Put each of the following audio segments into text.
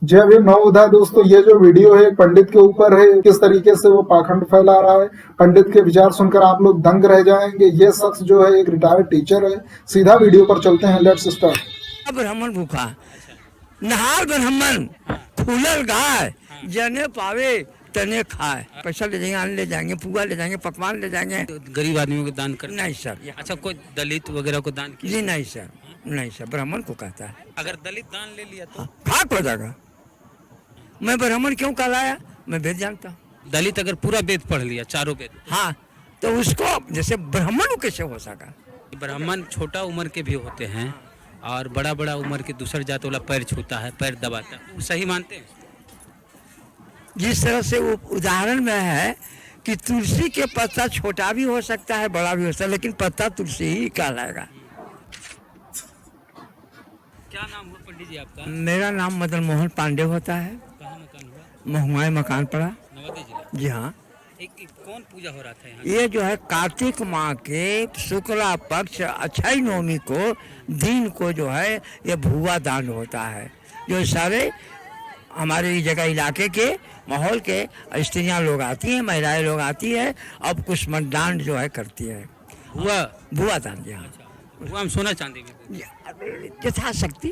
जय भीम नवोदय दोस्तों, ये जो वीडियो है पंडित के ऊपर है, किस तरीके से वो पाखंड फैला रहा है। पंडित के विचार सुनकर आप लोग दंग रह जाएंगे। ये शख्स जो है एक रिटायर्ड टीचर है। सीधा वीडियो पर चलते हैं, लेट्स स्टार्ट। ब्राह्मण भूखा नहार ब्राह्मण खुलल गाय जने पावे तने खाए। पैसा ले जाएंगे, अन्न ले जाएंगे, पुआ ले जाएंगे, पकवान ले जाएंगे। गरीब आदमियों को दान कर। नहीं सर। अच्छा, कोई दलित वगैरह को दान किया? जी नहीं सर, नहीं सर, ब्राह्मण को कहता है। अगर दलित दान ले लिया तो खाक हो जाएगा। मैं ब्राह्मण क्यों कहलाया, मैं वेद जानता हूँ। दलित अगर पूरा वेद पढ़ लिया, चारों वेद, हाँ, तो उसको जैसे ब्राह्मण कैसे हो सका। ब्राह्मण छोटा उम्र के भी होते हैं और बड़ा बड़ा उम्र के दूसर जात वाला पैर छूता है, पैर दबाता है, वो सही मानते हैं? जिस तरह से वो उदाहरण में है कि तुलसी के पत्ता छोटा भी हो सकता है, बड़ा भी हो सकता है, लेकिन पत्ता तुलसी ही कहलाएगा। क्या नाम हुआ पंडित जी आपका? मेरा नाम मदन मोहन पांडे होता है। कहाँ मकान हुआ? महुआए मकान पड़ा। नवादा जिला। जी हाँ। एक कौन पूजा हो रहा था यहाँ? ये जो है कार्तिक माह के शुक्ला पक्ष अक्षय नवमी को दिन को जो है ये भुआ दान होता है। जो सारे हमारे इस जगह इलाके के माहौल के स्त्रियाँ लोग आती हैं, महिलाएं लोग आती है, अब कुछ मतदान जो है करती है। हुआ भुआ दान जी हाँ। हुआ, हम सोना चांदी भी देते। यथाशक्ति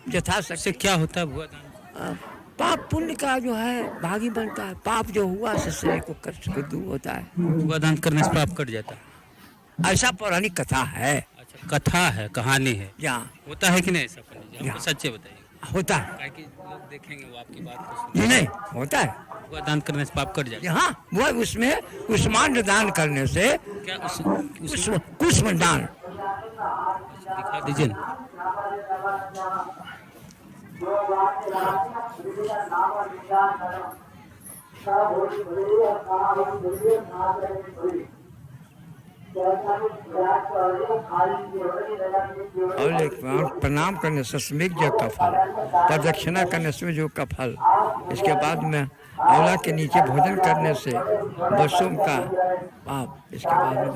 यथाशक्ति। इससे क्या होता है भुआ दान? पाप पुण्य का जो है भागी बनता है। पाप जो हुआ से शरीर को कष्ट को दूर होता है। भुआ दान करने से पाप कट जाता है। ऐसा पौराणिक कथा है। अच्छा, कथा है, कहानी है, यहाँ होता है कि नहीं ऐसा पंडित जी? हमको यहाँ। सच्चे बताइए, होता है। ताकि लोग देखेंगे वो आपकी बात को जी सुनेंगे। नहीं, होता है। भुआ दान करने से पाप कट जाएगा। हाँ, वो उसमें कुष्मांड दान करने से क्या कुष्म दान। दिखा दीजिए ना। और एक प्रणाम करने से स्मिक जो का फल, प्रदक्षिणा करने से जो का फल, इसके बाद में औला के नीचे भोजन करने से बसों का पाप, इसके बाद में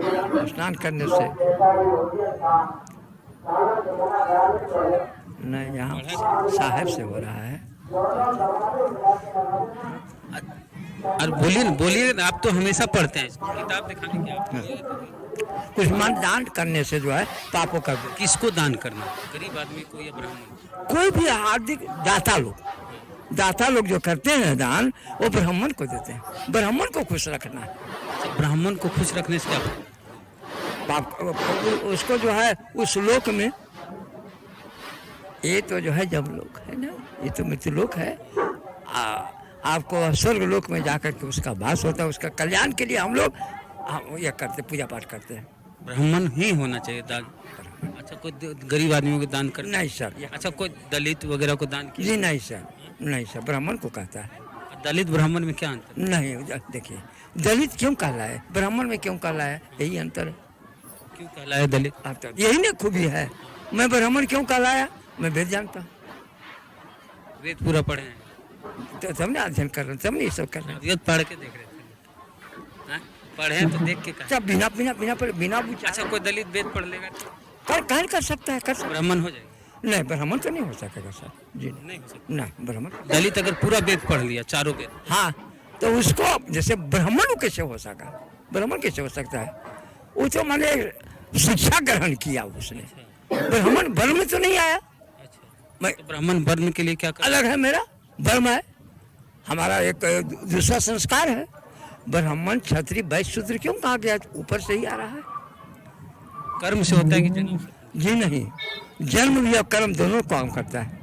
देखिए स्नान करने से नहीं, यहाँ साहेब से हो रहा है। और बोलिए ना, आप तो हमेशा पढ़ते हैं, किताब दिखाने की आप कुछ मन दान करने से जो है पापों का किसको दान करना? गरीब आदमी को या ब्राह्मण? कोई भी हार्दिक दाता लोग जो करते हैं दान, वो ब्राह्मण को देते हैं। ब्राह्मण को खुश रखना है। अच्छा, ब्राह्मण को खुश रखने से क्या? उसको जो है उस लोक में, ये तो जो है जब लोक है ना, ये तो मृत्यु लोक है। आपको स्वर्ग लोक में जाकर के उसका वास होता है। उसका कल्याण के लिए हम लोग ये करते, पूजा पाठ करते हैं। ब्राह्मण ही होना चाहिए दान। अच्छा, कोई गरीब आदमियों को दान कर? नहीं सर। अच्छा, कोई दलित वगैरह को दान किया? जी नहीं सर, नहीं सर, ब्राह्मण को कहता है। दलित ब्राह्मण में क्या अंतर? नहीं, देखिए दलित क्यों कहलाए, ब्राह्मण में क्यों कहलाए, यही अंतर है। क्यों कहलाया दलित? यही ना खूबी है। मैं ब्राह्मण क्यों कहलाया, मैं वेद जानता हूँ। वेद पूरा पढ़े हैं तो तब ना अध्ययन कर रहे, तब नहीं सब कर रहे। वेद पढ़ के देख रहे थे? हाँ? पढ़े हैं तो देख के कहा। सब बिना बिना बिना बिना पूछा। अच्छा, कोई दलित वेद पढ़ लेगा तो कर सकता है, कर सकता ब्राह्मण हो जाएगा? है। नहीं, ब्राह्मण तो नहीं हो सकेगा सर जी। नहीं हो सकता। नहीं, ब्राह्मण। दलित अगर पूरा वेद पढ़ लिया, चारों वेद, हाँ, तो उसको जैसे ब्राह्मण कैसे हो सका, ब्राह्मण कैसे हो सकता है? वो तो मैंने शिक्षा ग्रहण किया उसने। ब्राह्मण वर्ण में तो नहीं आया। मैं तो ब्राह्मण वर्ण के लिए क्या कर? अलग है, मेरा वर्ण है, हमारा एक दूसरा संस्कार है। ब्राह्मण क्षत्रिय वैश्य शूद्र क्यों कहा गया, ऊपर से ही आ रहा है। कर्म से होता है कि जन्म से? जी नहीं, जन्म भी और कर्म दोनों काम करता है।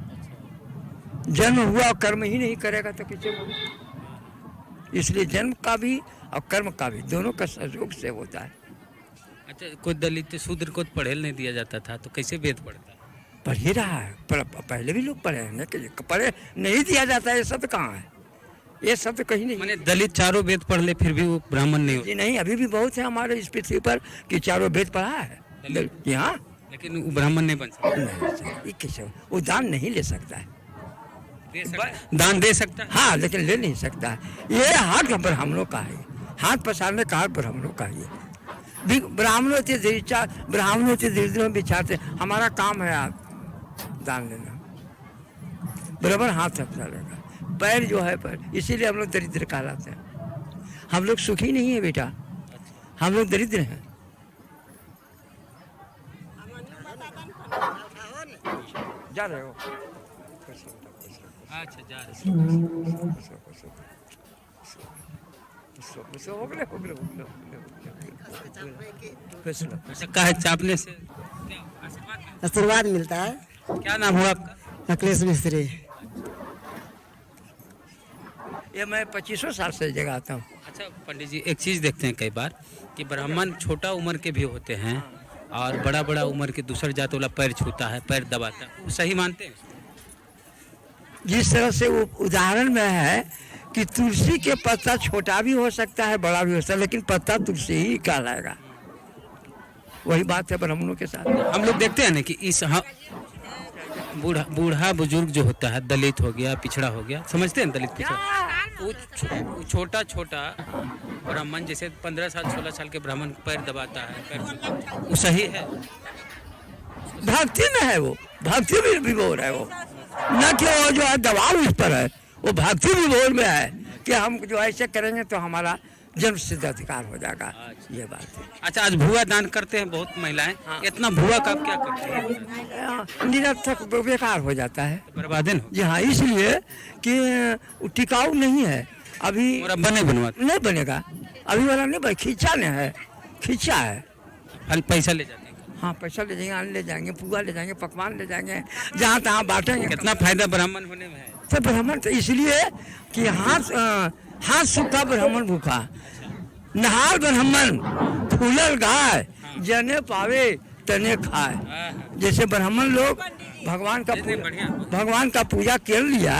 जन्म हुआ और कर्म ही नहीं करेगा तो किसे बोले। इसलिए जन्म का भी और कर्म का भी दोनों का सहयोग से होता है। अच्छा, कोई दलित शूद्र को पढ़े नहीं दिया जाता था, तो कैसे वेद पढ़ता है? पढ़ ही रहा है, पहले भी लोग पढ़े हैं, पढ़े नहीं दिया जाता है। ये शब्द कहाँ है, ये शब्द कहीं नहीं। मैंने दलित चारों वेद पढ़ ले फिर भी वो ब्राह्मण नहीं हो? जी नहीं, अभी भी बहुत है हमारे इस पृथ्वी पर कि चारों वेद पढ़ा है। यहाँ लेकिन वो ब्राह्मण नहीं बन सकता। नहीं सर, ये कैसे, वो दान नहीं ले सकता है। दान दे सकता है? हाँ, लेकिन ले नहीं सकता है। ये हक ब्राह्मणों का है, हाथ पसारने का हक ब्राह्मणों का है। ब्राह्मणों से दृष्टि में विचारते, हमारा काम है आप दान लेना, बराबर हाथ रखना रहेगा। पैर जो है पैर, इसीलिए हम लोग दरिद्र कहलाते हैं। हम लोग सुखी नहीं है बेटा, हम लोग दरिद्र हैं। जा रहे हो? अच्छा जा रहे अच्छा काहे चापने से क्या आशीर्वाद मिलता आशीर्वाद मिलता है। है? क्या नाम हुआ आपका? अखिलेश मिस्त्री। ये मैं 25 साल से जगह आता हूँ। अच्छा पंडित जी, एक चीज़ देखते हैं कई बार कि ब्राह्मण छोटा उम्र के भी होते हैं और बड़ा बड़ा उम्र के दूसर जात वाला पैर छूता है, पैर दबाता है, वो सही मानते हैं? जिस तरह से वो उदाहरण में है कि तुलसी के पत्ता छोटा भी हो सकता है, बड़ा भी हो सकता है, लेकिन पत्ता तुलसी ही कहलाएगा। वही बात है ब्राह्मणों के साथ। हम लोग देखते हैं ना कि इस बूढ़ा बुजुर्ग जो होता है, दलित हो गया, पिछड़ा हो गया, समझते हैं दलित पिछड़ा, वो छोटा छोटा ब्राह्मण जैसे 15 साल 16 साल के ब्राह्मण पैर दबाता है, पैर वो सही है? भक्ति में है वो, भक्ति में विभोर है वो, न कि वो जो है दबाव उस पर है, वो भक्ति विभोर में है कि हम जो ऐसे करेंगे तो हमारा जन्म सिद्ध अधिकार हो जाएगा। ये बात है। अच्छा, आज भुआ दान करते हैं बहुत महिलाएं, इतना भुआ का आप क्या करते हैं? निरर्थक बेकार हो जाता है, बर्बादन हो जी हाँ, इसलिए कि टिकाऊ नहीं है अभी। और अब बने बनवाते नहीं बनेगा अभी वाला, नहीं बने, खींचा नहीं है, खींचा है। फल पैसा ले जाते हैं, हाँ, पैसा ले जाएंगे, अन्न ले जाएंगे, पुआ ले जाएंगे, पकवान ले जाएंगे, जहाँ तहाँ बांटेंगे। कितना फायदा ब्राह्मण होने में है? तो ब्राह्मण तो इसलिए कि हाथ सूखा ब्राह्मण भूखा, नहार ब्राह्मण फूलल गाय, जने पावे तने खाए। जैसे ब्राह्मण लोग भगवान का पूजा कर लिया,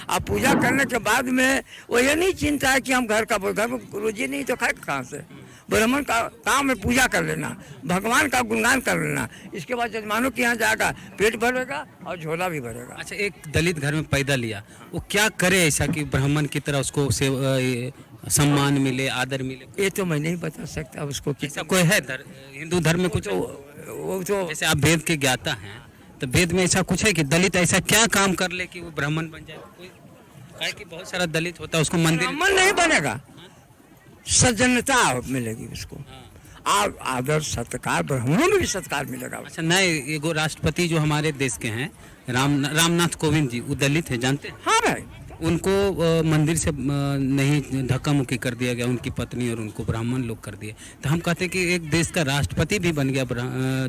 अब पूजा करने के बाद में वो ये नहीं चिंता है कि हम घर में रोजी नहीं तो खाए कहाँ से। ब्राह्मण का काम है पूजा कर लेना, भगवान का गुणगान कर लेना, इसके बाद जजमानों के यहाँ जाएगा, पेट भरेगा और झोला भी भरेगा। अच्छा, एक दलित घर में पैदा लिया, वो क्या करे ऐसा कि ब्राह्मण की तरह उसको सम्मान मिले, आदर मिले? ये तो मैं नहीं बता सकता उसको कि ऐसा कोई है हिंदू धर्म में कुछ? वो तो जैसे आप वेद के ज्ञाता हैं, तो वेद में ऐसा कुछ है कि दलित ऐसा क्या काम कर ले कि वो ब्राह्मण बन जाए? कोई है कि बहुत सारा दलित होता है, उसको मंदिर ब्राह्मण नहीं बनेगा, सज्जनता मिलेगी उसको, आदर सत्कार, ब्राह्मणों में भी सत्कार मिलेगा। अच्छा, नए एगो राष्ट्रपति जो हमारे देश के हैं, रामनाथ कोविंद जी, वो दलित है, जानते हैं? हाँ भाई, उनको मंदिर से नहीं धक्का मुक्की कर दिया गया, उनकी पत्नी और उनको ब्राह्मण लोग कर दिए। तो हम कहते हैं कि एक देश का राष्ट्रपति भी बन गया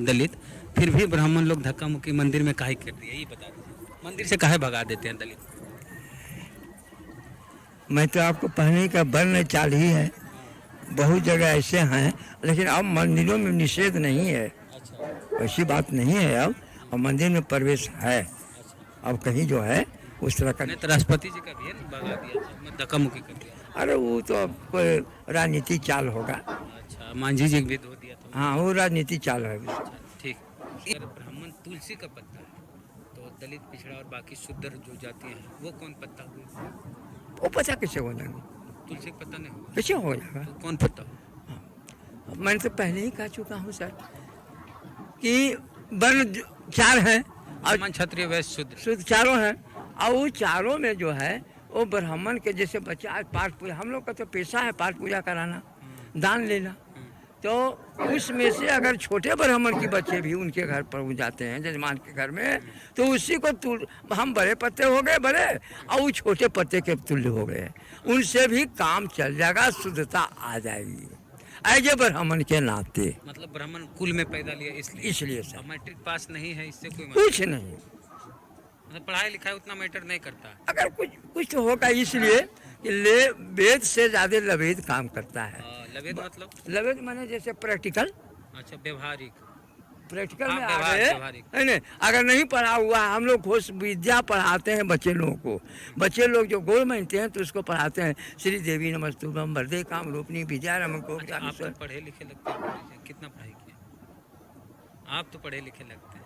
दलित, फिर भी ब्राह्मण लोग धक्का मुक्की मंदिर में काहे कर दिया, ये बता दीजिए। मंदिर से काहे भगा देते हैं दलित? मैं तो आपको पहले का वर्ण चाल ही है, बहुत जगह ऐसे हैं, लेकिन अब मंदिरों में निषेध नहीं है, ऐसी बात नहीं है। अब मंदिर में प्रवेश है, अब कहीं जो है उस तरह का नहीं। तो राष्ट्रपति जी का भी है ना, भगा दिया, धक्का मुक्की कर दिया। अरे वो तो कोई राजनीतिक चाल होगा। अच्छा, मांझी जी भी धो दिया था। हाँ, वो राजनीतिक चाल है। ठीक। अगर ब्राह्मण तुलसी का पत्ता है तो दलित पिछड़ा और बाकी शूद्र जो जाति हैं वो कौन पत्ता हुए? वो पता कैसे हो जाएंगे? तुलसी का पत्ता नहीं होगा कैसे हो जाएगा? तो कौन पत्ता हो? मैंने तो पहले ही कह चुका हूँ सर कि वर्ण चार हैं और ब्राह्मण, क्षत्रिय, वैश्य, शूद्र। शुद्ध चारों हैं, और वो चारों में जो है वो ब्राह्मण के जैसे बच्चा आज पाठ पूजा, हम लोग का तो पेशा है पाठ पूजा कराना, दान लेना, तो उसमें से अगर छोटे ब्राह्मण के बच्चे भी उनके घर पर जाते हैं, जजमान के घर में, तो उसी को हम बड़े पत्ते हो गए बड़े, और वो छोटे पत्ते के तुल्य हो गए, उनसे भी काम चल जाएगा, शुद्धता आ जाएगी ऐसे ब्राह्मण के नाते। मतलब ब्राह्मण कुल में पैदा लिया इसलिए सर, मैट्रिक पास नहीं है इससे कोई कुछ नहीं, मतलब पढ़ाई लिखाई उतना मैटर नहीं करता। अगर कुछ तो होगा, इसलिए कि वेद से ज्यादा लवेद काम करता है। लवेद मतलब? लवेद माने जैसे प्रैक्टिकल। अच्छा, व्यवहारिक। प्रैक्टिकल में व्यवहारिक है ना, अगर नहीं पढ़ा हुआ, हम लोग घोष विद्या पढ़ाते हैं बच्चे लोगों को, बच्चे लोग जो गोल मानते हैं तो उसको पढ़ाते हैं श्री देवी नमस्तुभ्यम वरदे काम रूपनी विद्या रम को। आप तो पढ़े लिखे लगते हैं, कितना पढ़ाई किया? आप तो पढ़े लिखे लगते हैं।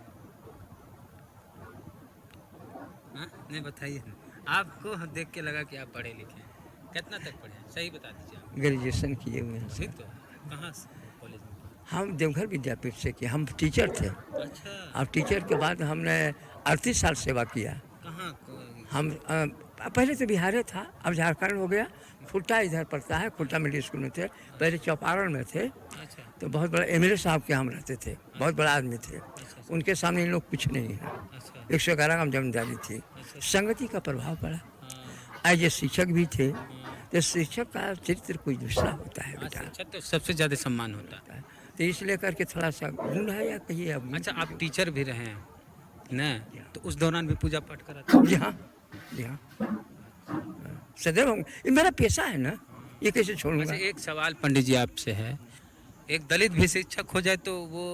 नहीं बताइए, आपको देख के लगा कि आप पढ़े लिखे हैं। कितना तक पढ़े हैं, सही बता दीजिए आप। ग्रेजुएशन किए हुए हैं। ठीक, तो कहाँ से कॉलेज में? हम देवघर विद्यापीठ से किए, हम टीचर थे। अच्छा। और टीचर के बाद हमने 38 साल सेवा किया। कहाँ हम पहले तो बिहार था, अब झारखंड हो गया। खुट्टा इधर पड़ता है, खुट्टा मिडिल स्कूल में थे, पहले चौपारण में थे। अच्छा तो बहुत बड़ा एमएलए साहब के हम रहते थे, बहुत बड़ा आदमी थे। उनके सामने इन लोग कुछ नहीं है। अच्छा 111 ग्राम जमींदारी थी। अच्छा संगति का प्रभाव पड़ा। हाँ, आज ये शिक्षक भी थे, तो शिक्षक का चरित्र कोई दूसरा होता है बेटा। अच्छा तो सबसे ज़्यादा सम्मान होता है। तो इसलिए करके थोड़ा सा गुण है या कहिए अब। अच्छा आप टीचर भी रहे हैं ना, तो उस दौरान भी पूजा पाठ कराते हैं? जी हाँ, जी हाँ, सदैव ये मेरा पेशा है ना, ये कैसे छोड़ूंगा। अच्छा एक सवाल पंडित जी आपसे है, एक दलित भी शिक्षक हो जाए तो वो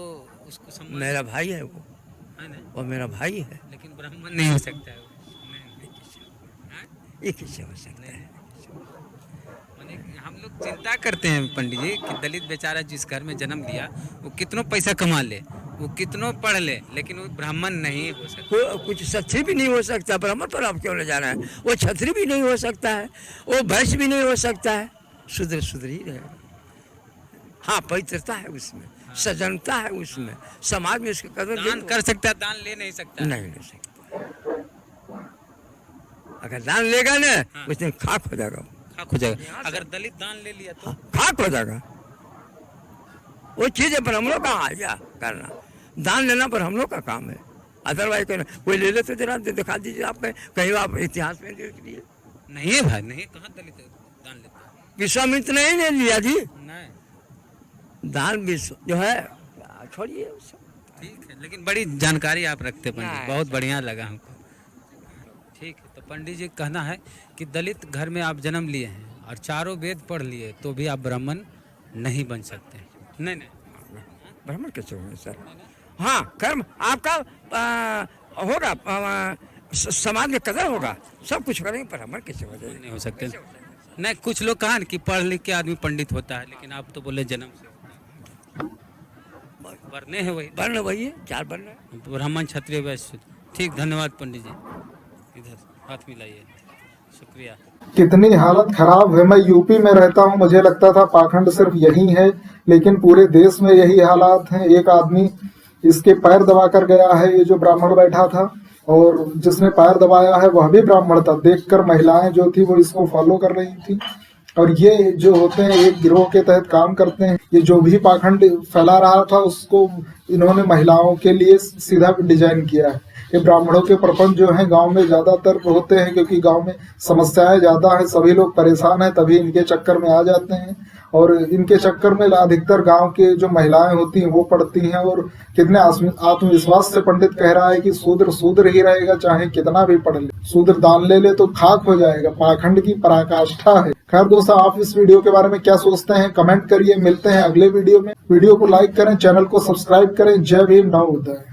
उसको सम्मान मेरा भाई है वो, है ना, वो मेरा भाई है। लेकिन ब्राह्मण नहीं हो सकता है वो। ये कैसे हो सकता है। माने हम लोग चिंता करते हैं पंडित जी कि दलित बेचारा जिस घर में जन्म लिया वो कितनों पैसा कमा ले, वो कितनों पढ़ ले, लेकिन वो ब्राह्मण नहीं हो सकता। कुछ छत्री भी नहीं हो सकता ब्राह्मण पर, आप क्यों ले जा रहे हैं। वो छत्री भी नहीं हो सकता है, वो वैश्य भी नहीं हो सकता है। शुद्र शुद्र ही रहेगा। हाँ, पवित्रता है उसमें, सजनता है उसमें, समाज में उसकी कदर दान कर सकता है, दान ले नहीं सकता। नहीं ले सकता। अगर दान लेगा ना उस दिन खाक हो जाएगा, खाक हो जाएगा। अगर दलित दान ले लिया तो खाक हो जाएगा। वो चीज है ब्राह्मणों का आजा करना, दान लेना ब्राह्मणों का काम है। अदरवाइज कोई ले ले तो जरा दिखा दीजिए आप कहीं, आप इतिहास में देख लीजिए। नहीं है भाई, नहीं कहाँ दलित दान लेता है? विश्वामित्र ने नहीं लिया जी नहीं, दान। विश्व जो है छोड़िए उसको। ठीक है, लेकिन बड़ी जानकारी आप रखते पंडित, नहीं। बहुत बढ़िया लगा हमको। ठीक है, तो पंडित जी कहना है कि दलित घर में आप जन्म लिए हैं और चारों वेद पढ़ लिए तो भी आप ब्राह्मण नहीं बन सकते। नहीं नहीं, ब्राह्मण कैसे होंगे सर। हाँ, कर्म आपका होगा, समाज में कदर होगा, सब कुछ करेंगे, ब्राह्मण कैसे हो जाएगा। नहीं हो सकते। नहीं, कुछ लोग कहा कि पढ़ लिख के आदमी पंडित होता है, लेकिन आप तो बोले जन्म से वर्ण है, वही वर्ण वही है, 4 वर्ण है। ब्राह्मण क्षत्रिय वैश्य। ठीक, धन्यवाद पंडित जी। इधर हाथ मिलाइए, शुक्रिया। कितनी हालत खराब है। मैं यूपी में रहता हूँ, मुझे लगता था पाखंड सिर्फ यही है, लेकिन पूरे देश में यही हालात हैं। एक आदमी इसके पैर दबा कर गया है, ये जो ब्राह्मण बैठा था, और जिसने पैर दबाया है वह भी ब्राह्मण था। देखकर महिलाएं जो थी वो इसको फॉलो कर रही थी। और ये जो होते हैं एक गिरोह के तहत काम करते हैं। ये जो भी पाखंड फैला रहा था उसको इन्होंने महिलाओं के लिए सीधा डिजाइन किया है। ये ब्राह्मणों के प्रपंच जो हैं गांव में ज्यादातर होते हैं, क्योंकि गांव में समस्याएं ज्यादा है, सभी लोग परेशान हैं, तभी इनके चक्कर में आ जाते हैं। और इनके चक्कर में अधिकतर गांव के जो महिलाएं होती हैं वो पड़ती हैं। और कितने आत्मविश्वास से पंडित कह रहा है कि शूद्र शूद्र ही रहेगा, चाहे कितना भी पढ़ ले। शूद्र दान ले तो खाक हो जाएगा। पाखंड की पराकाष्ठा है। खैर दोस्तों, आप इस वीडियो के बारे में क्या सोचते हैं कमेंट करिए। मिलते हैं अगले वीडियो में। वीडियो को लाइक करें, चैनल को सब्सक्राइब करें। जय भीम, नमो बुद्धाय।